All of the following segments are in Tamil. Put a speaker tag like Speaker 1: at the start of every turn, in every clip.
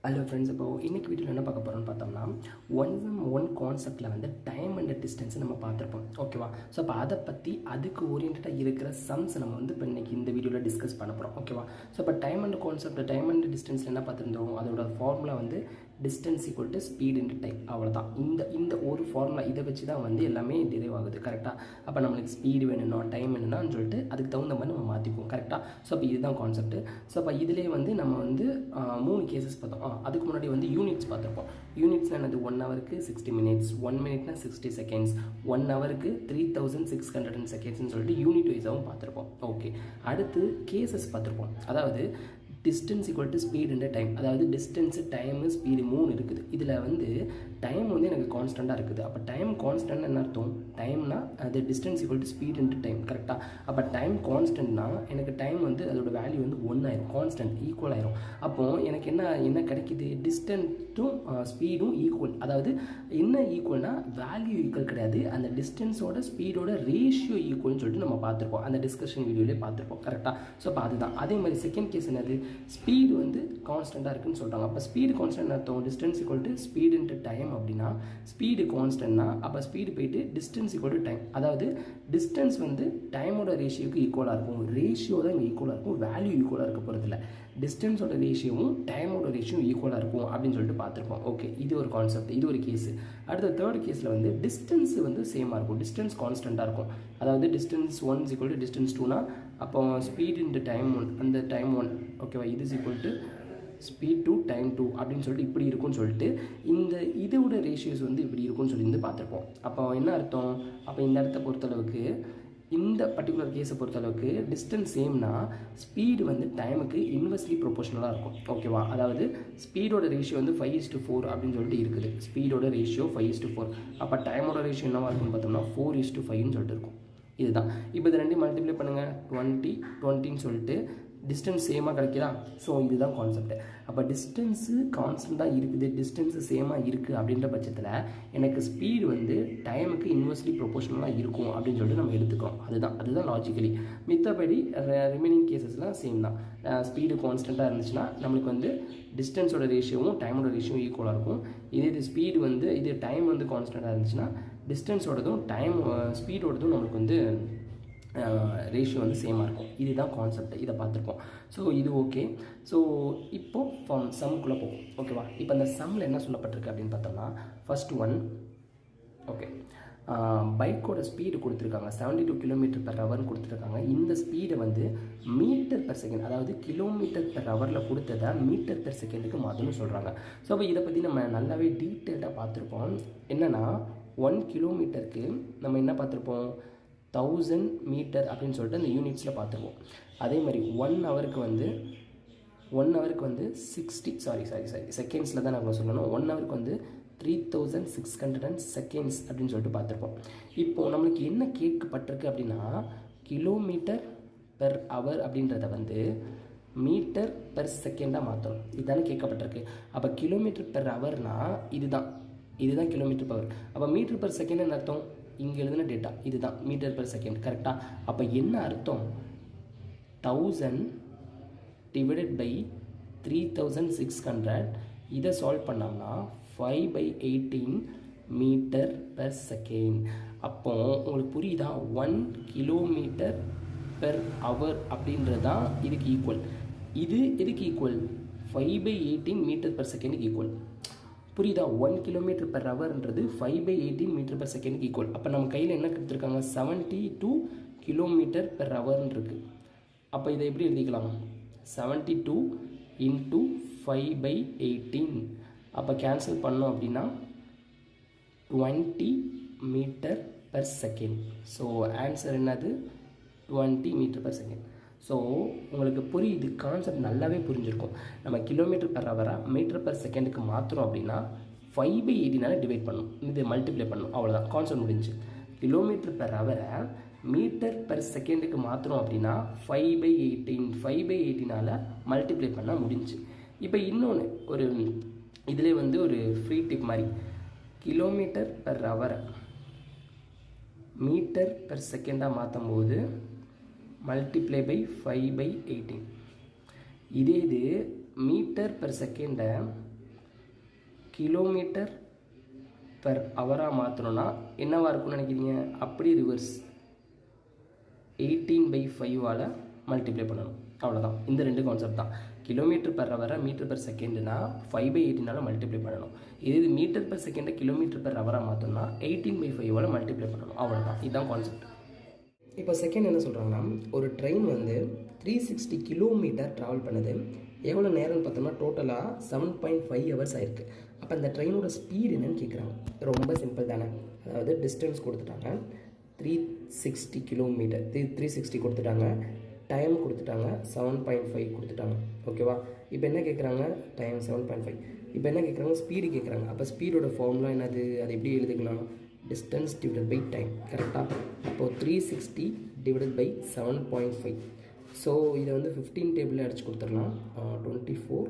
Speaker 1: ஹலோ ஃப்ரெண்ட்ஸ், இப்போ இன்றைக்கி வீடியோவில் என்ன பார்க்க போகிறோம்னு பார்த்தோம்னா ஒன் கான்செப்டில் வந்து டைம் அண்ட் டிஸ்டன்ஸை நம்ம பார்த்துருப்போம். ஓகேவா? ஸோ அப்போ அதை பற்றி அதுக்கு ஓரியன்டாக இருக்கிற சம்ஸ் நம்ம வந்து இப்போ இன்றைக்கி இந்த வீடியோவில் டிஸ்கஸ் பண்ண போகிறோம். ஓகேவா? ஸோ இப்போ டைம் அண்ட் டிஸ்டன்ஸில் என்ன பார்த்துருந்தோம், அதோட ஃபார்முலா வந்து distance equal to speed into time. அவ்வளோதான். இந்த ஒரு ஃபார்முலா இதை வச்சு தான் வந்து எல்லாமே டிரைவ் ஆகுது. கரெக்டாக? அப்போ நம்மளுக்கு ஸ்பீடு வேணும்னா டைம் வேணும்னான்னு சொல்லிட்டு அதுக்கு தகுந்த மாதிரி நம்ம மாற்றிப்போம். கரெக்டாக? ஸோ அப்போ இதுதான் கான்செப்ட். ஸோ அப்போ இதிலே வந்து நம்ம வந்து 3 கேசஸ் பார்த்தோம். அதுக்கு முன்னாடி வந்து யூனிட்ஸ் பார்த்துருப்போம். யூனிட்ஸ்னால் என்னது? 1 ஹவருக்கு 60 மினிட்ஸ், 1 மினிட்னா 60 செகண்ட்ஸ், 1 ஹவருக்கு 3600 செகண்ட்ஸ்னு சொல்லிட்டு யூனிட் வைஸாகவும் பார்த்துருப்போம். ஓகே, அடுத்து கேசஸ் பார்த்துருப்போம். அதாவது distance equal to speed into time. அதாவது டிஸ்டன்ஸு, டைமு, ஸ்பீடு 3 இருக்குது. இதில் வந்து டைம் வந்து எனக்கு கான்ஸ்டண்ட்டாக இருக்குது. அப்போ டைம் கான்ஸ்டன்ட் என்ன அர்த்தம்? டைம்னா அது distance equal to speed into time. கரெக்டாக? அப்போ டைம் கான்ஸ்டன்ட்னா எனக்கு டைம் வந்து அதோட வேல்யூ வந்து 1 ஆயிரும். கான்ஸ்டன்ட் ஈக்குவல் ஆயிரும். அப்போது எனக்கு என்ன கிடைக்கிது? டிஸ்டன்ஸும் ஸ்பீடும் ஈக்குவல். அதாவது என்ன ஈக்குவல்னா வேல்யூ ஈக்குவல் கிடையாது, அந்த டிஸ்டன்ஸோட ஸ்பீடோட ரேஷியோ ஈக்குவல்னு சொல்லிட்டு நம்ம பார்த்துருப்போம். அந்த டிஸ்கஷன் வீடியோலேயே பார்த்துருப்போம். கரெக்டாக? ஸோ அப்போ அதுதான். அதே மாதிரி செகண்ட் கேஸ் என்னது? ஸ்பீடு வந்து கான்ஸ்டண்ட்டாக இருக்குன்னு சொல்கிறாங்க. அப்போ ஸ்பீடு கான்ஸ்டன்ட் அர்த்தம் distance equal to speed into time. அப்படின்னா ஸ்பீடு கான்ஸ்டன்ட்னா அப்போ ஸ்பீடு போயிட்டு டிஸ்டன்ஸ் ஈக்குவல் டு டைம். அதாவது டிஸ்டன்ஸ் வந்து டைமோட ரேஷியோக்கு ஈக்குவலாக இருக்கும். ரேஷியோ தான் இங்கே ஈக்குவலாக இருக்கும், வேல்யூ ஈக்குவலாக இருக்க போகிறதில்ல. டிஸ்டன்ஸோட ரேஷியோவும் டைமோட ரேஷியோ ஈக்குவலாக இருக்கும் அப்படின்னு சொல்லிட்டு பார்த்துருப்போம். ஓகே, இது ஒரு கான்செப்ட், இது ஒரு கேஸு. அடுத்த தேர்ட் கேஸில் வந்து டிஸ்டன்ஸ் வந்து சேமாக இருக்கும், டிஸ்டன்ஸ் கான்ஸ்டண்ட்டாக இருக்கும். அதாவது distance 1 is equal to distance 2னா அப்போ ஸ்பீட் இன்ட்டு டைம் 1, அந்த டைம் 1. ஓகேவா? இது is equal to speed to time 2 அப்படின்னு சொல்லிட்டு இப்படி இருக்கும்னு சொல்லிட்டு இதோட ரேஷியோஸ் வந்து இப்படி இருக்கும்னு சொல்லி வந்து பார்த்துருப்போம். அப்போ என்ன அர்த்தம்? அப்போ இந்த இடத்த பொறுத்தளவுக்கு, இந்த பர்டிகுலர் கேஸை பொறுத்தளவுக்கு டிஸ்டன்ஸ் சேம்னா ஸ்பீடு வந்து டைமுக்கு இன்வெர்ஸ்லி ப்ரொபோஷனலாக இருக்கும். ஓகேவா? அதாவது ஸ்பீடோட ரேஷியோ வந்து 5:4 அப்படின்னு சொல்லிட்டு இருக்குது. ஸ்பீடோட ரேஷியோ 5:4. அப்போ டைமோட ரேஷியோ என்னவாக இருக்குன்னு பார்த்தோம்னா 4:5ன்னு சொல்லிட்டு இருக்கும். இதுதான். இப்போ இது ரெண்டையும் மல்டிப்ளை பண்ணுங்கள். 20 சொல்லிட்டு டிஸ்டன்ஸ் சேமாக கிடைக்குதா? ஸோ இதுதான் கான்செப்ட். அப்போ டிஸ்டன்ஸு கான்ஸ்டண்ட்டாக இருக்குது, டிஸ்டன்ஸு சேமாக இருக்குது அப்படின்ற பட்சத்தில் எனக்கு ஸ்பீடு வந்து டைமுக்கு இன்வெர்ஸ்லி ப்ரொபோஷனலாக இருக்கும் அப்படின்னு சொல்லிட்டு நம்ம எடுத்துக்கிறோம். அதுதான் லாஜிக்கலி. மித்தபடி ரிமைனிங் கேசஸ்லாம் சேம் தான். ஸ்பீடு கான்ஸ்டண்ட்டாக இருந்துச்சுன்னா நம்மளுக்கு வந்து டிஸ்டன்ஸோட ரேஷியோவும் டைமோட ரேஷியோவும் ஈக்குவலாக இருக்கும். இது ஸ்பீடு வந்து இது டைம் வந்து கான்ஸ்டண்ட்டாக இருந்துச்சுன்னா டிஸ்டன்ஸோடதும் ஸ்பீடோடதும் நம்மளுக்கு வந்து ரேஷியோ வந்து சேமாக இருக்கும். இதுதான் கான்செப்ட். இதை பார்த்துருப்போம். ஸோ இது ஓகே. ஸோ இப்போது சம்முக்குள்ளே போகும். ஓகேவா? இப்போ அந்த சம்மில் என்ன சொல்லப்பட்டிருக்கு அப்படின்னு பார்த்தோம்னா, ஃபர்ஸ்ட் ஒன், ஓகே, பைக்கோட ஸ்பீடு கொடுத்துருக்காங்க 72 km/h கொடுத்துருக்காங்க. இந்த ஸ்பீடை வந்து மீட்டர் பெர் செகண்ட், அதாவது km/h கொடுத்ததை மீட்டர் பெர் செகண்டுக்கு மாற்றணும்னு சொல்கிறாங்க. ஸோ அப்போ இதை பற்றி நம்ம நல்லாவே டீட்டெயில்டாக பார்த்துருப்போம். என்னென்னா 1 கிலோமீட்டருக்கு நம்ம என்ன பார்த்துருப்போம்? 1000 மீட்டர் அப்படின்னு சொல்லிட்டு அந்த யூனிட்ஸில் பார்த்துருவோம். அதே மாதிரி 1 ஹவருக்கு வந்து 60 செகண்ட்ஸில் தான் நம்ம சொல்லணும். 1 ஹவருக்கு வந்து 3600 செகண்ட்ஸ் அப்படின்னு சொல்லிட்டு பார்த்துருப்போம். இப்போது நம்மளுக்கு என்ன கேட்கப்பட்டிருக்கு அப்படின்னா கிலோமீட்டர் பெர் ஹவர் அப்படின்றத வந்து மீட்டர் பெர் செகண்டாக மாற்றணும். இதுதானே கேட்கப்பட்டிருக்கு. அப்போ கிலோமீட்டர் பெர் ஹவர்னால் இதுதான் கிலோமீட்டர் பவர். அப்போ மீட்டர் பெர் செகண்ட் அர்த்தம் இங்கே எழுதின டேட்டா இதுதான் மீட்டர் பெர் செகண்ட். கரெக்டாக? அப்போ என்ன அர்த்தம்? 1000 டிவைடட் பை 3600. இதை சால்வ் பண்ணோம்னா 5/18 மீட்டர் பெர் செகண்ட். அப்போ உங்களுக்கு புரியுதா? 1 கிலோமீட்டர் பெர் ஹவர் அப்படின்றது தான் இதுக்கு ஈக்குவல். இது எதுக்கு ஈக்குவல்? 5/18 மீட்டர் பெர் செகண்டுக்கு ஈக்குவல். புரியுதா? 1 km/hன்றது 5/18 மீட்டர் பெர் செகண்டுக்கு ஈக்குவல். அப்போ நம்ம கையில் என்ன கொடுத்துருக்காங்க? 72 km/h இருக்குது. அப்போ இதை எப்படி எழுதிக்கலாம்? 72 × 5/18. அப்போ கேன்சல் பண்ணோம் அப்படின்னா 20 metre per second. So answer என்னது? 20 மீட்டர் பெர் செகண்ட். ஸோ உங்களுக்கு புரியுது, கான்செப்ட் நல்லாவே புரிஞ்சிருக்கும். நம்ம km/h மீட்டர் பெர் செகண்டுக்கு மாற்றுறோம் அப்படின்னா 5/18 டிவைட் பண்ணணும், இது மல்டிப்ளை பண்ணணும். அவ்வளோதான், கான்செப்ட் முடிஞ்சு. km/h மீட்டர் பெர் செகண்டுக்கு மாற்றுறோம் அப்படின்னா 5/18 மல்டிப்ளை பண்ணால் முடிஞ்சு. இப்போ இன்னொன்று ஒரு இதிலே வந்து ஒரு ஃப்ரீ டிப் மாதிரி, km/h மீட்டர் பெர் செகண்டாக மாற்றும் போது மல்டிப்ளை பை 5/18. இது மீட்டர் பெர் செகண்டை கிலோமீட்டர் பெர் ஹவராக மாற்றணும்னா என்னவாக இருக்கும்னு நினைக்கிறீங்க? அப்படி ரிவர்ஸ் 18/5ஆல் மல்டிப்ளை பண்ணணும். அவ்வளோதான். இந்த ரெண்டு கான்செப்ட் தான். கிலோமீட்டர் பெர் ஹவரை மீட்டர் பெர் செகண்டுனா 5/18ஆல் மல்டிப்ளை பண்ணணும். இது மீட்டர் பெர் செகண்டை கிலோமீட்டர் பெர் ஹவராக மாற்றணும்னா 18/5ஆல் மல்டிப்ளை பண்ணணும். அவ்வளோதான். இதுதான் கான்செப்ட். இப்போ செகண்ட் என்ன சொல்கிறாங்கன்னா, ஒரு ட்ரெயின் வந்து 360 கிலோமீட்டர் ட்ராவல் பண்ணுது. எவ்வளோ நேரம்னு பார்த்தோம்னா டோட்டலாக 7.5 ஹவர்ஸ் ஆயிருக்கு. அப்போ அந்த ட்ரெயினோட ஸ்பீடு என்னன்னு கேட்குறாங்க. ரொம்ப சிம்பிள் தானே. அதாவது டிஸ்டன்ஸ் கொடுத்துட்டாங்க 360 கிலோமீட்டர், 360 கொடுத்துட்டாங்க, டைம் கொடுத்துட்டாங்க 7.5 கொடுத்துட்டாங்க. ஓகேவா? இப்போ என்ன கேட்குறாங்க? டைம் 7.5. இப்போ என்ன கேட்குறாங்க? ஸ்பீடு கேட்குறாங்க. அப்போ ஸ்பீடோட ஃபார்முலா என்னது? அது எப்படி எழுதிக்கலாம்? Distance divided by time. கரெக்டாக? அப்போது 360 டிவைடட் பை 7.5. ஸோ இதை வந்து 15 டேபிளில் அடித்து கொடுத்துடலாம். 24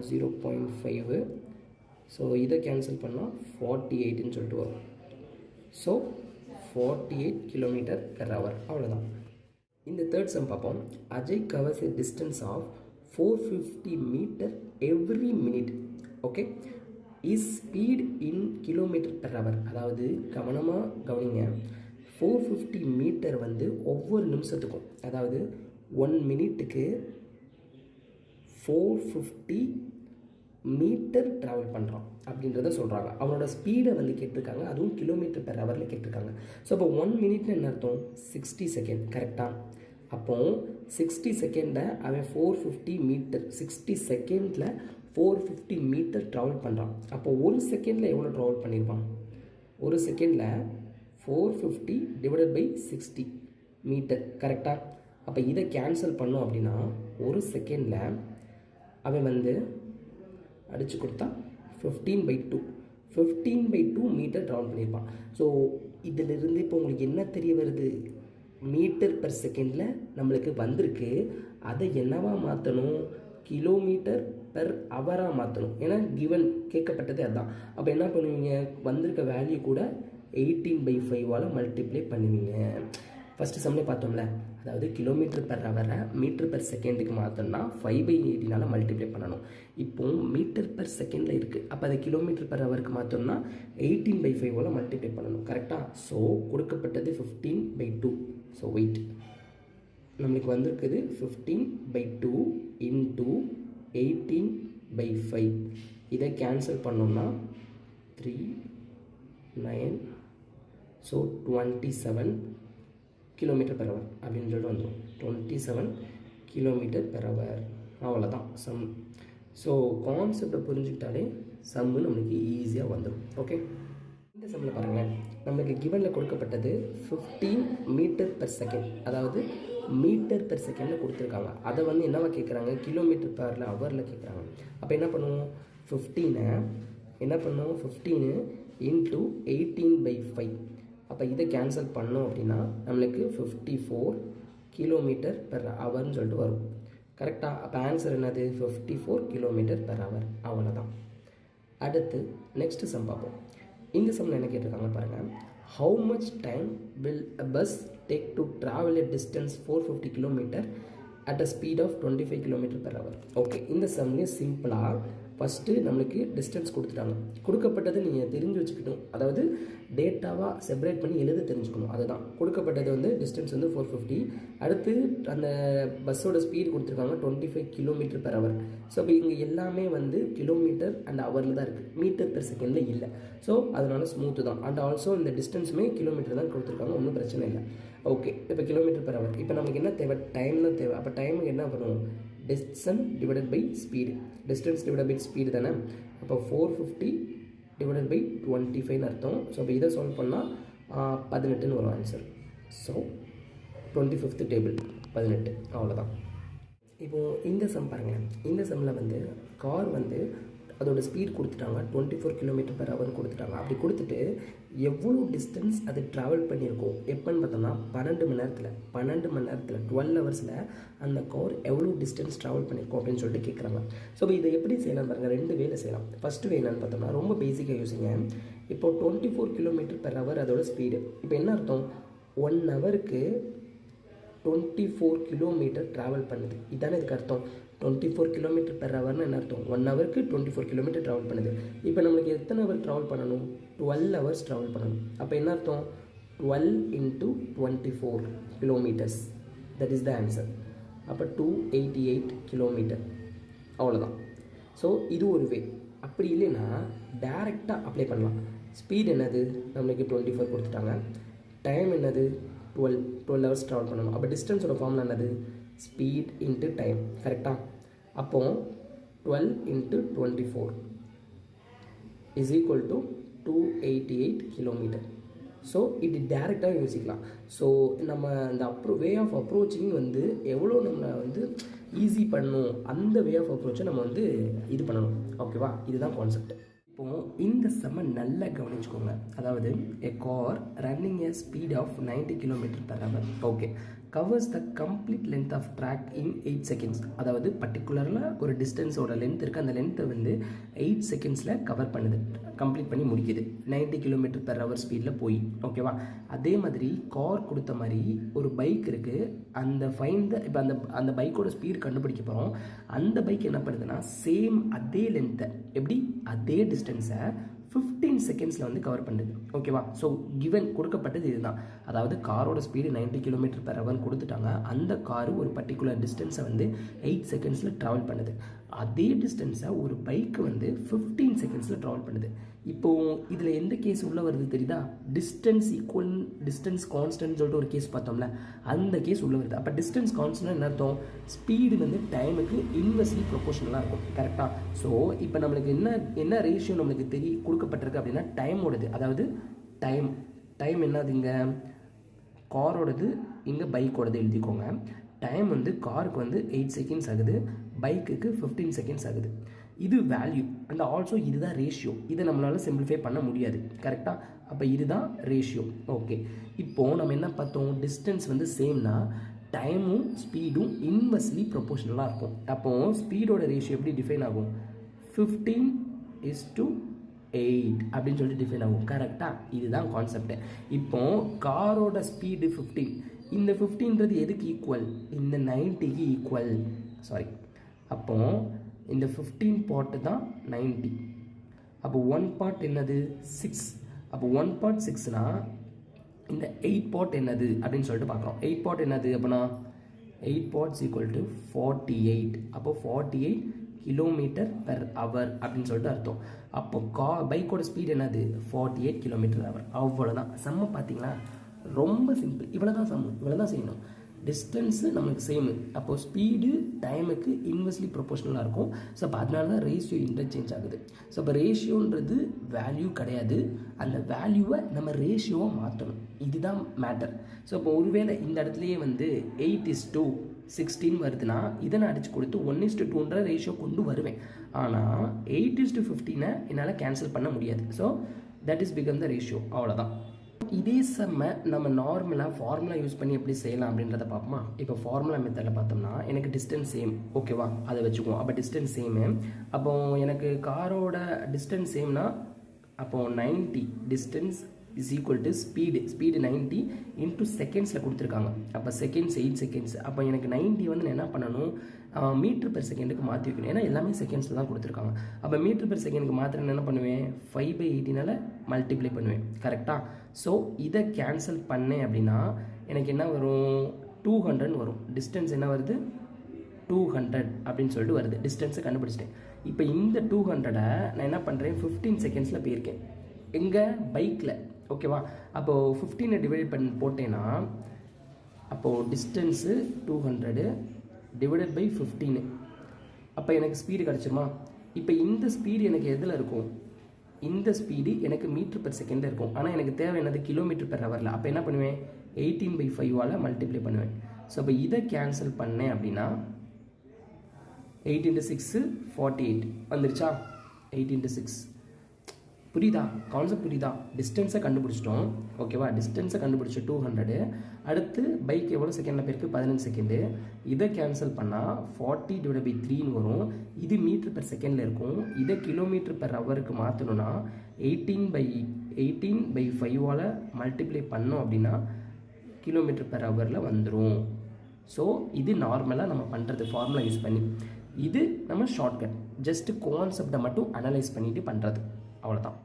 Speaker 1: 0.5. ஸோ இதை கேன்சல் பண்ணால் 48ன்னு சொல்லிட்டு வரும். So 48 kilometre per hour. அவ்வளோதான். இந்த தேர்ட் சம் பார்ப்போம். Ajay covers a distance of 450 metre every minute. Okay, is speed in kilometre per hour. அதாவது கவனமாக கவனிங்க. 450 மீட்டர் வந்து ஒவ்வொரு நிமிஷத்துக்கும், அதாவது 1 மினிட்டுக்கு 450 மீட்டர் ட்ராவல் பண்ணுறான் அப்படின்றத சொல்கிறாங்க. அவனோட ஸ்பீடை வந்து கேட்டிருக்காங்க, அதுவும் கிலோமீட்டர் பெர் ஹவரில் கேட்டிருக்காங்க. ஸோ இப்போ 1 மினிட்னு என்ன அர்த்தம்? 60 செகண்ட். கரெக்டாக? அப்போ 60 செகண்டை அவன் 450 மீட்டர், 60 செகண்டில் 450 மீட்டர் ட்ராவல் பண்ணுறான். அப்போ ஒரு செகண்டில் எவ்வளோ ட்ராவல் பண்ணியிருப்பான்? ஒரு செகண்டில் 450 டிவைடட் பை 60 மீட்டர். கரெக்டாக? அப்போ இதை கேன்சல் பண்ணோம் அப்படின்னா ஒரு செகண்டில் அவன் வந்து அடித்து கொடுத்தா 15/2 மீட்டர் ட்ராவல் பண்ணியிருப்பான். ஸோ இதிலிருந்து இப்போ உங்களுக்கு என்ன தெரிய வருது? மீட்டர் பெர் செகண்டில் நம்மளுக்கு வந்திருக்கு. அதை என்னவா மாற்றணும்? கிலோமீட்டர் பெர் ஹவராக மாற்றணும். ஏன்னா கிவன் கேட்கப்பட்டதே அதுதான். அப்போ என்ன பண்ணுவீங்க? வந்திருக்க வேல்யூ கூட 18/5ஆல் மல்டிப்ளை பண்ணுவீங்க. ஃபஸ்ட்டு சம்லே பார்த்தோம்ல, அதாவது கிலோமீட்டர் பெர் ஹவரை மீட்டர் பெர் செகண்டுக்கு மாற்றணும்னா 5/18ஆல் மல்டிப்ளை பண்ணணும். இப்போது மீட்டர் பெர் செகண்டில் இருக்குது. அப்போ அதை கிலோமீட்டர் பெர் ஹவருக்கு மாற்றணும்னா 18/5ஆல் மல்டிப்ளை பண்ணணும். கரெக்டாக? ஸோ கொடுக்கப்பட்டது 15/2. ஸோ வெயிட், நம்மளுக்கு வந்திருக்குது 15/2 இன்ட்டு 18/5. இதை கேன்சல் பண்ணோம்னா 3 9, ஸோ 27 கிலோமீட்டர் பெர் ஹவர் அப்படின்னு சொல்லிட்டு வந்துடும். 27 கிலோமீட்டர் பெர் ஹவர். அவ்வளோதான் சம். ஸோ கான்செப்டை புரிஞ்சுக்கிட்டாலே சம்மு நம்மளுக்கு ஈஸியாக வந்துடும். ஓகே, இந்த சம்மில் பாருங்களேன், நம்மளுக்கு கிவனில் கொடுக்கப்பட்டது 15 மீட்டர் பெர் செகண்ட், அதாவது மீட்டர் பெர் செகண்டில் கொடுத்துருக்காங்க. அதை வந்து என்னவா கேட்குறாங்க? கிலோமீட்டர் பெர் ஹவரில் கேட்குறாங்க. அப்போ என்ன பண்ணுவோம்? 15 இன்ட்டு 18/5. அப்போ இதை கேன்சல் பண்ணோம் அப்படின்னா நம்மளுக்கு 54 கிலோமீட்டர் பெர் ஹவர்னு சொல்லிட்டு வரும். கரெக்டாக? அப்போ ஆன்சர் என்னது? 54 கிலோமீட்டர் பெர் ஹவர். அவ்வளோதான். அடுத்து நெக்ஸ்ட் சம் பார்ப்போம். இந்த சம்மில் என்ன கேட்டிருக்காங்க பாருங்கள். How much time will a bus take to travel a distance 450 kilometre at a speed of 25 kilometre per hour. Okay, இந்த சம்லேயே சிம்பிளாக ஃபஸ்ட்டு நம்மளுக்கு டிஸ்டன்ஸ் கொடுத்துட்டாங்க. கொடுக்கப்பட்டது நீங்கள் தெரிஞ்சு வச்சுக்கிட்டோம், அதாவது டேட்டாவாக செப்பரேட் பண்ணி எழுத தெரிஞ்சுக்கணும். அதுதான் கொடுக்கப்பட்டது வந்து டிஸ்டன்ஸ் வந்து 450. அடுத்து அந்த பஸ்ஸோட ஸ்பீடு கொடுத்துருக்காங்க 25 கிலோமீட்டர் பெர் ஹவர். ஸோ இப்போ இங்கே எல்லாமே வந்து கிலோமீட்டர் அண்ட் ஹவரில் தான் இருக்குது, மீட்டர் பெர் செகண்டில் இல்லை. ஸோ அதனால ஸ்மூத்து தான். அண்ட் ஆல்சோ இந்த டிஸ்டன்ஸுமே கிலோமீட்டர் தான் கொடுத்துருக்காங்க, ஒன்றும் பிரச்சனை இல்லை. ஓகே, இப்போ கிலோமீட்டர் பெர் ஹவர். இப்போ நமக்கு என்ன தேவை? டைம் தான் தேவை. அப்போ டைமுக்கு என்ன பண்ணுவோம்? Distance divided by speed. Distance divided by speed தானே. அப்போ 450 டிவைடட் பை 25ன்னு அர்த்தம். ஸோ இப்போ இதை சால்வ் பண்ணால் 18ன்னு வரும் ஆன்சர். So 25th table 18. அவ்வளோதான். இப்போது இந்த சம் பாருங்களேன். இந்த சம்மில் வந்து கார் வந்து அதோட ஸ்பீட் கொடுத்துட்டாங்க 24 கிலோமீட்டர் பெர் ஹவர் கொடுத்துட்டாங்க. அப்படி கொடுத்துட்டு எவ்வளோ டிஸ்டன்ஸ் அது ட்ராவல் பண்ணியிருக்கோம் எப்போன்னு பார்த்தோம்னா 12 மணி நேரத்தில் 12 ஹவர்ஸில் அந்த கார் எவ்வளோ டிஸ்டன்ஸ் ட்ராவல் பண்ணியிருக்கோம் அப்படின்னு சொல்லிட்டு கேட்குறாங்க. ஸோ இப்போ இதை எப்படி செய்யலாம் பாருங்கள். 2 வேலை செய்யலாம். ஃபஸ்ட்டு வே என்னன்னு பார்த்தோம்னா ரொம்ப பேசிக்காக யோசிங்க. இப்போ 24 கிலோமீட்டர் பெர் ஹவர் அதோட ஸ்பீடு. இப்போ என்ன அர்த்தம்? 1 ஹவருக்கு 24 கிலோமீட்டர் ட்ராவல் பண்ணுது. இதானே இதுக்கு அர்த்தம். 24 கிலோமீட்டர் பெர் ஹவர்னு என்ன அர்த்தம், 1 ஹவருக்கு 24 கிலோமீட்டர் ட்ராவல் பண்ணுது. இப்போ நம்மளுக்கு எத்தனை ஹவர் ட்ராவல் பண்ணணும், 12 ஹவர்ஸ் ட்ராவல் பண்ணணும். அப்போ என்ன அர்த்தம், 12 × 24 kilometres, that is the answer. அப்போ 288 கிலோமீட்டர், அவ்வளோதான். ஸோ இது ஒரு வே. அப்படி இல்லைன்னா டேரெக்டாக அப்ளை பண்ணலாம். ஸ்பீட் என்னது, நம்மளுக்கு 24 கொடுத்துட்டாங்க. டைம் என்னது, 12 ஹவர்ஸ் ட்ராவல் பண்ணணும். அப்போ டிஸ்டன்ஸோட ஃபார்முலா என்னது, ஸ்பீட் இன்ட்டு டைம். கரெக்டாக. அப்போ 12 × 24 is equal to 288 kilometre. So இது டேரெக்டாக யோசிக்கலாம். ஸோ நம்ம இந்த வே ஆஃப் அப்ரோச்சிங் வந்து எவ்வளோ நம்ம வந்து ஈஸி பண்ணணும், அந்த வே ஆஃப் அப்ரோச்சை நம்ம வந்து இது பண்ணணும். ஓகேவா, இதுதான் கான்செப்ட். இப்போது இந்த செம்ம நல்லா கவனிச்சுக்கோங்க. அதாவது a car running a speed of 90 km/h okay covers the complete length of track in 8 seconds. அதாவது பர்டிகுலரில் ஒரு டிஸ்டன்ஸோட லென்த் இருக்குது, அந்த லென்த்தை வந்து 8 செகண்ட்ஸில் கவர் பண்ணுது, கம்ப்ளீட் பண்ணி முடிக்குது 90 km/h ஸ்பீடில் போய். ஓகேவா, அதே மாதிரி கார் கொடுத்த மாதிரி ஒரு பைக் இருக்குது. அந்த இப்போ அந்த பைக்கோட ஸ்பீடு கண்டுபிடிக்க போகிறோம். அந்த பைக் என்ன பண்ணுதுன்னா சேம் அதே லென்த்தை, எப்படி அதே டிஸ்டன்ஸை 15 செகண்ட்ஸில் வந்து கவர் பண்ணுது. ஓகேவா, ஸோ கிவன் கொடுக்கப்பட்டது இதுதான். அதாவது காரோட ஸ்பீடு 90 km/h கொடுத்துட்டாங்க. அந்த காரு ஒரு பர்டிகுலர் டிஸ்டன்ஸை வந்து 8 செகண்ட்ஸில் ட்ராவல் பண்ணுது. அதே டிஸ்டன்ஸை ஒரு பைக்கு வந்து 15 செகண்ட்ஸில் ட்ராவல் பண்ணுது. இப்போது இதில் எந்த கேஸ் உள்ளே வருது தெரியுதா, டிஸ்டன்ஸ் ஈக்குவல் டிஸ்டன்ஸ் கான்ஸ்டன்ட் சொல்லிட்டு ஒரு கேஸ் பார்த்தோம்ல, அந்த கேஸ் உள்ளே வருது. அப்போ டிஸ்டன்ஸ் கான்ஸ்டன்ட் என்ன அர்த்தம், ஸ்பீடு வந்து டைமுக்கு இன்வெர்ஸ்லி ப்ரொபோஷனலாக இருக்கும். கரெக்டாக. ஸோ இப்போ நம்மளுக்கு என்ன ரேஷியோ நம்மளுக்கு கொடுக்கப்பட்டிருக்கு அப்படின்னா டைமோடது. அதாவது டைம் என்னது, இங்கே காரோடது, இங்கே பைக்கோடது எழுதிக்கோங்க. டைம் வந்து காருக்கு வந்து 8 செகண்ட்ஸ் ஆகுது, பைக்குக்கு 15 செகண்ட்ஸ் ஆகுது. இது வேல்யூ அண்ட் ஆல்சோ இதுதான் ரேஷியோ. இதை நம்மளால் சிம்பிளிஃபை பண்ண முடியாது. கரெக்டாக. அப்போ இதுதான் ரேஷியோ. ஓகே, இப்போது நம்ம என்ன பார்த்தோம், டிஸ்டன்ஸ் வந்து சேம்னா டைமும் ஸ்பீடும் இன்வெர்ஸ்லி ப்ரொபோஷனலாக இருக்கும். அப்போது ஸ்பீடோட ரேஷியோ எப்படி டிஃபைன் ஆகும், 15:8 அப்படின்னு சொல்லிட்டு டிஃபைன் ஆகும். கரெக்டாக, இதுதான் கான்செப்ட். இப்போது காரோட ஸ்பீடு 15, இந்த 15ன்றது எதுக்கு ஈக்குவல், இந்த 90க்கு ஈக்குவல். சாரி, அப்போது இந்த 15 பார்ட்டு தான் 90. அப்போ 1 பார்ட் என்னது, 6. அப்போ 1 பார்ட் 6னா இந்த 8 பார்ட் என்னது அப்படின்னு சொல்லிட்டு பார்க்குறோம். 8 பார்ட் என்னது அப்படின்னா 8 பார்ட்ஸ் ஈக்குவல் டு 48. அப்போ 48 km/h அப்படின்னு சொல்லிட்டு அர்த்தம். அப்போ பைக்கோட ஸ்பீட் என்னது 48 km/h. அவ்வளோதான் சம்ம. பார்த்தீங்களா, ரொம்ப சிம்பிள். இவ்வளோ தான் செய்யணும். டிஸ்டன்ஸு நம்மளுக்கு சேமு, அப்போது ஸ்பீடு டைமுக்கு இன்வெர்ஸ்லி ப்ரொபோஷனலாக இருக்கும். ஸோ அப்போ அதனால தான் ரேஷியோ இன்டர்சேஞ்ச் ஆகுது. ஸோ அப்போ ரேஷியோன்றது வேல்யூ கிடையாது, அந்த வேல்யூவை நம்ம ரேஷியோவாக மாற்றணும். இதுதான் மேட்டர். ஸோ இப்போ ஒருவேளை இந்த இடத்துலையே வந்து 8:16 வருதுன்னா இதை நான் அடித்து கொடுத்து 1:2ன்ற ரேஷியோ கொண்டு வருவேன். ஆனால் 8:15 என்னால் கேன்சல் பண்ண முடியாது. So that is become the ratio. அவ்வளோதான். இதே செம்ம நம்ம நார்மலாக ஃபார்முலா யூஸ் பண்ணி எப்படி செய்யலாம் அப்படின்றத பார்ப்போமா. இப்போ ஃபார்முலா மெத்தடில் பார்த்தோம்னா எனக்கு டிஸ்டன்ஸ் சேம். ஓகேவா, அதை வச்சுக்குவோம். அப்போ டிஸ்டன்ஸ் சேமு. அப்போ எனக்கு காரோட டிஸ்டன்ஸ் சேம்னா அப்போது 90 distance is equal to speed 90 into செகண்ட்ஸில் கொடுத்துருக்காங்க. அப்போ செகண்ட்ஸ் 8 செகண்ட்ஸ். அப்போ எனக்கு 90 வந்து நான் என்ன பண்ணணும், மீட்டர் பெர் செகண்டுக்கு மாற்றி வைக்கணும். ஏன்னா எல்லாமே செகண்ட்ஸில் தான் கொடுத்துருக்காங்க. அப்போ மீட்டர் பெர் செகண்டுக்கு மாத்திரம் என்ன பண்ணுவேன், 5/18 மல்டிப்ளை பண்ணுவேன். கரெக்டாக. ஸோ இதை கேன்சல் பண்ணேன் அப்படின்னா எனக்கு என்ன வரும், 200 வரும். டிஸ்டன்ஸ் என்ன வருது, 200 அப்படின்னு சொல்லிட்டு வருது. டிஸ்டன்ஸை கண்டுபிடிச்சிட்டேன். இப்போ இந்த 200 நான் என்ன பண்ணுறேன், 15 செகண்ட்ஸில் போயிருக்கேன். எங்கே, பைக்கில். ஓகேவா. அப்போது 15 டிவைட் பண்ணி போட்டேன்னா அப்போது டிஸ்டன்ஸு 200 டிவைடட் பை 15. அப்போ எனக்கு ஸ்பீடு கிடச்சிருமா. இப்போ இந்த ஸ்பீடு எனக்கு எதில் இருக்கும், இந்த ஸ்பீடு எனக்கு மீட்டர் பெர் செகண்டில் இருக்கும். ஆனால் எனக்கு தேவை என்னது, km/h. அப்போ என்ன பண்ணுவேன், 18/5 மல்டிப்ளை பண்ணுவேன். ஸோ அப்போ இதை கேன்சல் பண்ணேன் அப்படின்னா 8 × 6 48 வந்துருச்சா. 8 × 6 புரியுதா, கான்செப்ட் புரியுதா. டிஸ்டன்ஸை கண்டுபிடிச்சிட்டோம். ஓகேவா, டிஸ்டன்ஸை கண்டுபிடிச்சோம் 200. அடுத்து பைக் எவ்வளோ செகண்டில் போயிருக்கு, 15 செகண்டு. இதை கேன்சல் பண்ணால் 40/3 வரும். இது மீட்டர் பெர் செகண்டில் இருக்கும். இதை km/h மாற்றணும்னா 18/5 மல்டிப்ளை பண்ணோம் அப்படின்னா km/h வந்துடும். ஸோ இது நார்மலாக நம்ம பண்ணுறது ஃபார்முலா யூஸ் பண்ணி. இது நம்ம ஷார்ட்கட், ஜஸ்ட்டு கான்செப்டை மட்டும் அனலைஸ் பண்ணிட்டு பண்ணுறது, அவ்வளோதான்.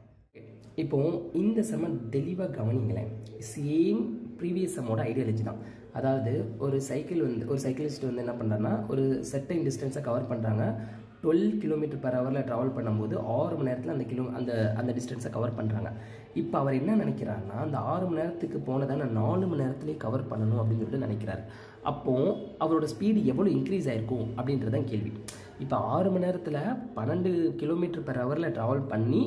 Speaker 1: இப்போது இந்த செம்ம தெளிவாக கவனிங்களேன். சேம் ப்ரீவியஸ் செம்மோட ஐடியாலஜி தான். அதாவது ஒரு சைக்கிளிஸ்ட் வந்து என்ன பண்ணுறாங்கன்னா ஒரு செர்டைன் டிஸ்டன்ஸை கவர் பண்ணுறாங்க. 12 km/h ட்ராவல் பண்ணும்போது 6 மணி நேரத்தில் அந்த டிஸ்டன்ஸை கவர் பண்ணுறாங்க. இப்போ அவர் என்ன நினைக்கிறாருன்னா, அந்த 6 மணி நேரத்துக்கு போனதை நான் 4 மணி நேரத்துலேயே கவர் பண்ணணும் அப்படின்னு சொல்லிட்டு நினைக்கிறாரு. அப்போது அவரோட ஸ்பீடு எவ்வளோ இன்க்ரீஸ் ஆகிருக்கும் அப்படின்றதான் கேள்வி. இப்போ 6 மணி நேரத்தில் 12 km/h ட்ராவல் பண்ணி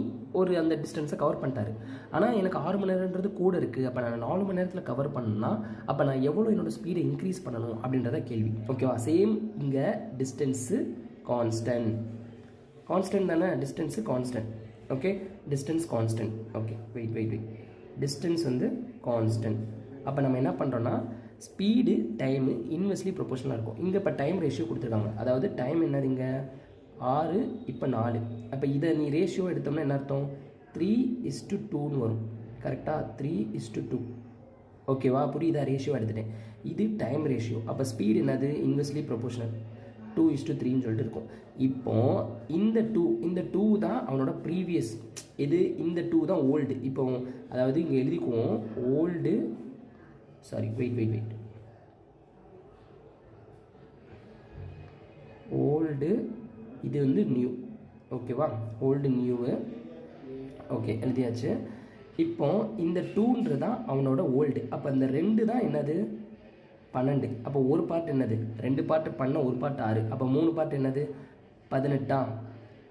Speaker 1: அந்த டிஸ்டன்ஸை கவர் பண்ணிட்டாரு. ஆனால் எனக்கு 6 மணி நேரன்றது கூட இருக்குது. அப்போ நான் 4 மணி நேரத்தில் கவர் பண்ணணும்னா அப்போ நான் எவ்வளோ என்னோடய ஸ்பீடை இன்க்ரீஸ் பண்ணணும் அப்படின்றத கேள்வி. ஓகேவா? சேம் இங்கே டிஸ்டன்ஸு கான்ஸ்டன்ட் தானே, distance constant. Okay, distance constant. Okay, wait distance வந்து கான்ஸ்டன்ட். அப்போ நம்ம என்ன பண்ணுறோன்னா ஸ்பீடு டைமு இன்வெர்ஸ்லி ப்ரொபோஷனலாக இருக்கும். இங்கே இப்போ டைம் ரேஷியோ கொடுத்துருக்காங்க. அதாவது டைம் என்னது இங்கே 6, இப்போ 4. அப்போ இதை நீ ரேஷியோ எடுத்தோம்னா என்ன அர்த்தம்? 3:2 வரும். கரெக்டாக? 3:2. ஓகேவா? புரியுதா? ரேஷியோ எடுத்துட்டேன். இது டைம் ரேஷியோ. அப்போ ஸ்பீடு என்னது? இன்வெர்ஸ்லி ப்ரொபோஷனல் 2:3ன்னு சொல்லிட்டு இருக்கும். இப்போ இந்த 2 தான் அவனோட ப்ரீவியஸ். இது இந்த 2 தான் ஓல்டு. இப்போ அதாவது இங்கே எழுதிக்குவோம் ஓல்டு, சாரி வெயிட் ஓல்டு, இது வந்து நியூ. ஓகேவா? Old new. ஓகே, எழுதியாச்சு. இப்போ இந்த 2ன்றது தான் அவனோட ஓல்டு. அப்போ இந்த 2 தான் என்னது? 12. அப்போ ஒரு பார்ட் என்னது? 2 பார்ட் பண்ண ஒரு பார்ட் 6. அப்போ 3 பார்ட் என்னது? 18.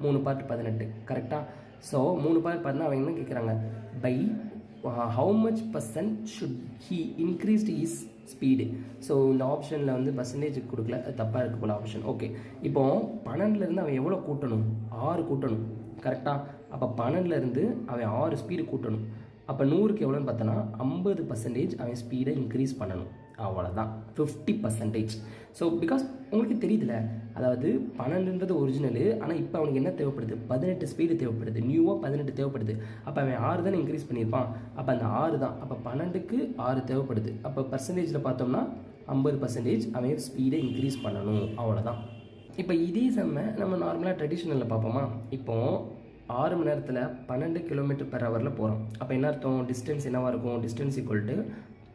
Speaker 1: 3 பார்ட் 18. கரெக்டாக? ஸோ 3 பார்ட் பண்ணால் அவங்க என்ன கேட்குறாங்க? By how much percent should he increased his speed. So இந்த ஆப்ஷனில் வந்து பர்சன்டேஜ் கொடுக்கல, தப்பாக இருக்கு போல ஆப்ஷன். ஓகே, இப்போ 12லேருந்து அவன் எவ்வளோ கூட்டணும்? 6 கூட்டணும். கரெக்டாக? அப்போ 12லேருந்து அவன் 6 ஸ்பீடு கூட்டணும். அப்போ 100க்கு எவ்வளோன்னு பார்த்தோன்னா 50% அவன் ஸ்பீடை இன்க்ரீஸ் பண்ணணும். அவ்வளோதான், 50%. ஸோ பிகாஸ் உங்களுக்கு தெரியுதுல, அதாவது 12ன்றது ஒரிஜினலு. ஆனால் இப்போ அவனுக்கு என்ன தேவைப்படுது? 18 ஸ்பீடு தேவைப்படுது. நியூவாக 18 தேவைப்படுது. அப்போ அவன் 6 தானே இன்க்ரீஸ் பண்ணியிருப்பான். அப்போ அந்த 6 தான். அப்போ 12க்கு 6 தேவைப்படுது. அப்போ பர்சன்டேஜில் பார்த்தோம்னா 50% அவன் ஸ்பீடை இன்க்ரீஸ் பண்ணணும். அவ்வளோதான். இப்போ இதே செம்ம நம்ம நார்மலாக ட்ரெடிஷ்னலில் பார்ப்போமா? இப்போது 6 மணி நேரத்தில் 12 km/h போகிறோம். அப்போ என்ன அர்த்தம்? டிஸ்டன்ஸ் என்னவாக இருக்கும்? Distance equal to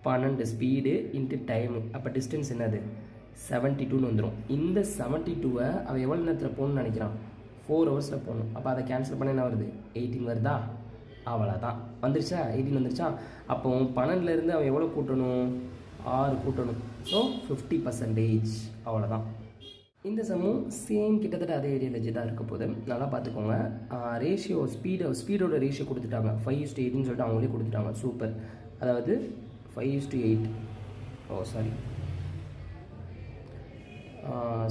Speaker 1: 12 speed into time. அப்போ டிஸ்டன்ஸ் என்னது? 72ன்னு வந்துடும். இந்த 72வை அவன் எவ்வளோ நேரத்தில் போகணும்னு நினைக்கிறான்? 4 ஹவர்ஸில் போகணும். அப்போ அதை கேன்சல் பண்ண என்ன வருது? 18 வருதா? அவ்வளோதான். வந்துருச்சா? 18 வந்துருச்சா? அப்போ 12லேருந்து அவன் எவ்வளோ கூட்டணும்? 6 கூட்டணும். ஸோ 50%. அவ்வளோதான். இந்த சம்மும் சேம் கிட்டத்தட்ட அதே ஐடியாலஜி தான் இருக்க போது. நல்லா பார்த்துக்கோங்க. ரேஷியோ ஸ்பீடோட ரேஷியோ கொடுத்துட்டாங்க. 5:8ன்னு சொல்லிட்டு அவங்களே கொடுத்துட்டாங்க. சூப்பர். அதாவது 5:8. ஓ சாரி,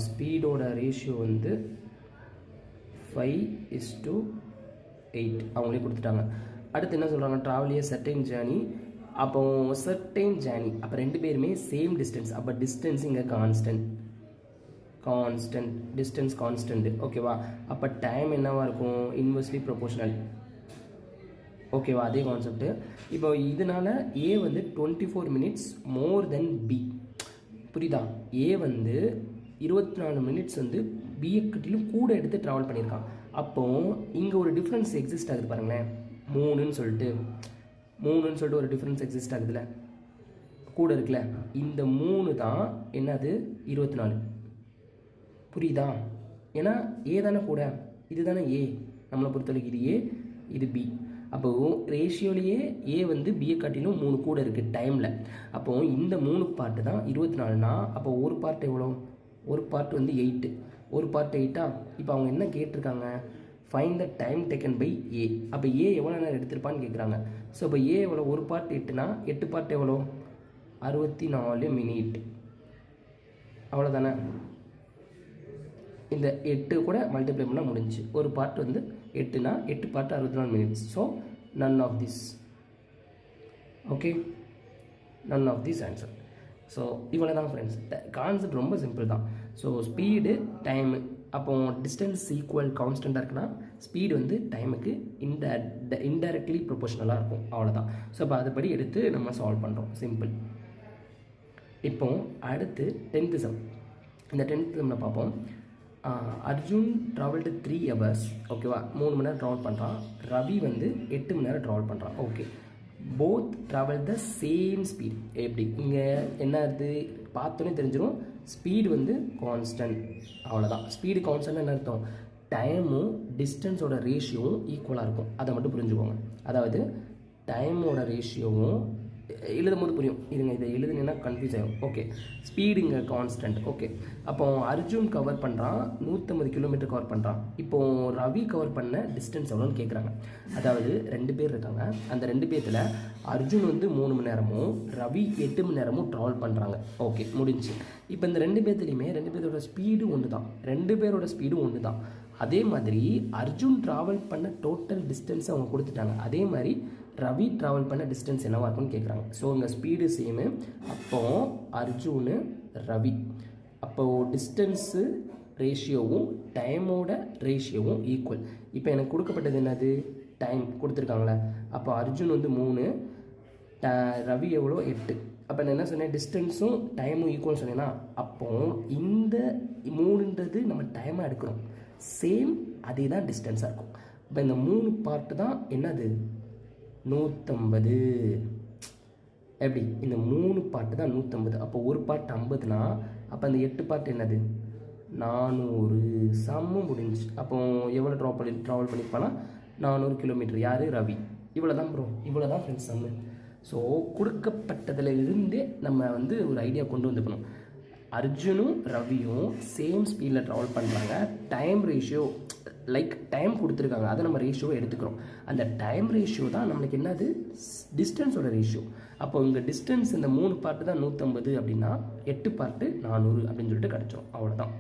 Speaker 1: ஸ்பீடோட ரேஷியோ வந்து 5:8 அவங்களே கொடுத்துட்டாங்க. அடுத்து என்ன சொல்கிறாங்க? ட்ராவலியே செர்டைன் ஜேர்னி. அப்போ செர்டைன் ஜேர்னி, அப்போ 2 பேருமே சேம் டிஸ்டன்ஸ். அப்போ டிஸ்டன்ஸ் இங்கே கான்ஸ்டன்ட், டிஸ்டன்ஸ் கான்ஸ்டன்ட். ஓகேவா? அப்போ டைம் என்னவாக இருக்கும்? Inversely proportional. ஓகேவா? அதே கான்செப்ட். இப்போ இதனால ஏ வந்து 24 minutes மோர் தென் பி. புரியுதா? ஏ வந்து 24 minutes வந்து பியை கிட்டிலும் கூட எடுத்து ட்ராவல் பண்ணியிருக்கான். அப்போது இங்கே ஒரு டிஃப்ரென்ஸ் எக்ஸிஸ்ட் ஆகுது பாருங்களேன். 3ன்னு சொல்லிட்டு ஒரு டிஃப்ரென்ஸ் எக்ஸிஸ்ட் ஆகுதுல்ல, கூட இருக்குல்ல. இந்த 3 தான் என்னது? 24. புரியுதா? ஏன்னா ஏ தானே கூட, இது தானே ஏ. நம்மளை பொறுத்தவரைக்கும் இது ஏ, இது பி. அப்போது ரேஷியோலேயே ஏ வந்து பிஏ காட்டிலும் 3 கூட இருக்குது டைமில். அப்போது இந்த 3 பார்ட்டு தான் 24னா அப்போ ஒரு பார்ட் எவ்வளோ? ஒரு பார்ட் வந்து 8. ஒரு பார்ட் 8ஆ? இப்போ அவங்க என்ன கேட்டிருக்காங்க? Find the time taken by A. அப்போ ஏ எவ்வளோ நேரம் எடுத்திருப்பான்னு கேட்குறாங்க. ஸோ இப்போ ஏ எவ்வளோ? ஒரு பார்ட் 8னா 8 பார்ட் எவ்வளோ? 64 minutes. அவ்வளோதானே? இந்த 8 கூட மல்டிப்ளை பண்ணால் முடிஞ்சு. ஒரு பார்ட் வந்து 8னா 8 part 64 minutes. So none of this. Okay, none of this answer. So இவ்வளோ தான் ஃப்ரெண்ட்ஸ். கான்செப்ட் ரொம்ப சிம்பிள் தான். ஸோ ஸ்பீடு டைமு, அப்போ டிஸ்டன்ஸ் ஈக்குவல் கான்ஸ்டண்ட்டாக இருக்குன்னா ஸ்பீடு வந்து டைமுக்கு இன்டைரக்ட்லி ப்ரொபோஷனலாக இருக்கும். அவ்வளோதான். ஸோ அப்போ அதுபடி எடுத்து நம்ம சால்வ் பண்ணுறோம். சிம்பிள். இப்போ அடுத்து 10th சம். இந்த 10th சம்மில் பார்ப்போம். அர்ஜுன் ட்ராவல்டு 3 hours, ஓகேவா, 3 மணி நேரம் ட்ராவல் பண்ணுறான். ரவி வந்து 8 மணி நேரம் ட்ராவல் பண்ணுறான். Okay, both travel the same speed. எப்படி இங்கே என்ன அது பார்த்தோன்னே தெரிஞ்சிடும், ஸ்பீடு வந்து கான்ஸ்டன்ட். அவ்வளோதான். ஸ்பீடு கான்ஸ்டன்ட் என்ன அர்த்தம், டைமும் டிஸ்டன்ஸோட ரேஷியோவும் ஈக்குவலாக இருக்கும். அதை மட்டும் புரிஞ்சுக்கோங்க. அதாவது டைமோட ரேஷியோவும் எழுதும் போது புரியும். இதுங்க இதை எழுதுனீங்கன்னா கன்ஃபியூஸ் ஆகும். ஓகே, ஸ்பீடுங்க கான்ஸ்டன்ட். ஓகே, அப்போ அர்ஜுன் கவர் பண்ணுறான், 150 கிலோமீட்டர் கவர் பண்ணுறான். இப்போது ரவி கவர் பண்ண டிஸ்டன்ஸ் எவ்வளோன்னு கேட்குறாங்க. அதாவது 2 பேர் இருக்காங்க. அந்த 2 பேர்த்தில் அர்ஜுன் வந்து 3 மணி நேரமும் ரவி 8 மணி நேரமும் ட்ராவல் பண்ணுறாங்க. ஓகே, முடிஞ்சு. இப்போ இந்த 2 பேர்த்துலையுமே 2 பேரோட ஸ்பீடு ஒன்று தான். 2 பேரோட ஸ்பீடு ஒன்று தான். அதே மாதிரி அர்ஜுன் ட்ராவல் பண்ண டோட்டல் டிஸ்டன்ஸ் அவங்க கொடுத்துட்டாங்க. அதே மாதிரி ரவி ட்ராவல் பண்ண டிஸ்டன்ஸ் என்னவா இருக்குன்னு கேட்குறாங்க. ஸோ இங்கே ஸ்பீடு சேமு. அப்போது அர்ஜுனு ரவி, அப்போது டிஸ்டன்ஸு ரேஷியோவும் டைமோட ரேஷியோவும் ஈக்குவல். இப்போ எனக்கு கொடுக்கப்பட்டது என்னது, டைம் கொடுத்துருக்காங்களே. அப்போ அர்ஜுன் வந்து 3, ரவி எவ்வளோ 8. அப்போ நான் என்ன சொன்னேன், டிஸ்டன்ஸும் டைமும் ஈக்குவல் சொன்னேன்னா, அப்போது இந்த 3ன்றது நம்ம டைமாக எடுக்கிறோம். சேம் அதே தான் டிஸ்டன்ஸாக இருக்கும். இப்போ இந்த 3 பார்ட்டு தான் என்னது 150. எப்படி இந்த 3 பார்ட்டு தான் 150. அப்போ ஒரு பார்ட் 50னா அப்போ அந்த 8 பார்ட் என்னது 400. சம்மு முடிஞ்சு. அப்போ எவ்வளோ ட்ராவல் பண்ணியிருப்பானா 400 கிலோமீட்டர். யார், ரவி. இவ்வளோ தான் ப்ரோ, இவ்வளோ தான் ஃப்ரெண்ட்ஸ் சம்மு. ஸோ கொடுக்கப்பட்டதில் இருந்தே நம்ம வந்து ஒரு ஐடியா கொண்டு வந்துக்கணும். அர்ஜுனும் ரவியும் சேம் ஸ்பீடில் ட்ராவல் பண்ணுறாங்க. டைம் ரேஷியோ லைக் டைம் கொடுத்துருக்காங்க, அதை நம்ம ரேஷியோவை எடுத்துக்கிறோம். அந்த டைம் ரேஷியோ தான் நம்மளுக்கு என்னது டிஸ்டன்ஸோட ரேஷியோ. அப்போ இங்கே டிஸ்டன்ஸ் இந்த 3 பார்ட்டு தான் 150 அப்படின்னா 8 பார்ட்டு 400 அப்படின்னு சொல்லிட்டு கிடச்சிரும். அவ்வளோதான்.